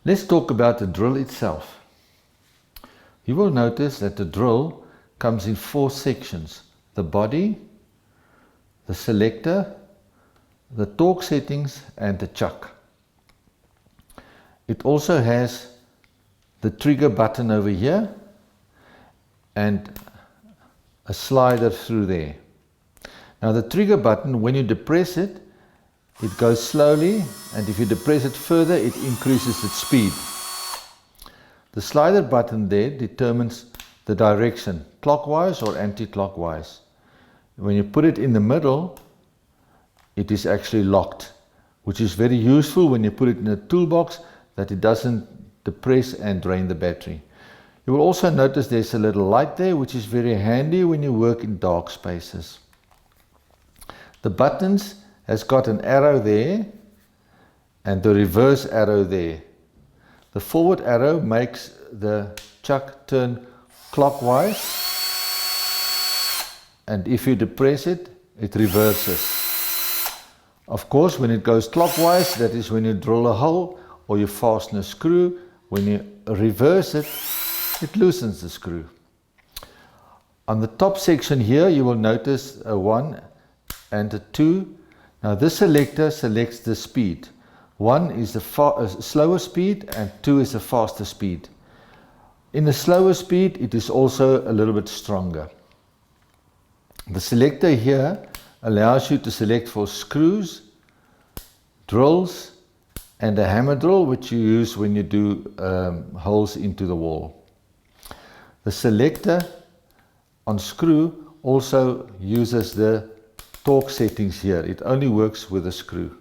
Let's talk about the drill itself. You will notice that the drill comes in 4 sections: the body, the selector, the torque settings and the chuck. It also has the trigger button over here and a slider through there. Now the trigger button, when you depress it, it goes slowly, and if you depress it further, it increases its speed. The slider button there determines the direction, clockwise or anti-clockwise. When you put it in the middle, it is actually locked, which is very useful when you put it in a toolbox, that it doesn't depress and drain the battery. You will also notice there's a little light there, which is very handy when you work in dark spaces. The buttons has got an arrow there and the reverse arrow there. The forward arrow makes the chuck turn clockwise, and if you depress it, it reverses. Of course, when it goes clockwise, that is when you drill a hole or you fasten a screw. When you reverse it, it loosens the screw. On the top section here, you will notice a 1 and a 2. Now this selector selects the speed. 1 is a slower speed and 2 is a faster speed. In the slower speed, it is also a little bit stronger. The selector here allows you to select for screws, drills and a hammer drill, which you use when you do holes into the wall. The selector on screw also uses the torque settings here. It only works with a screw.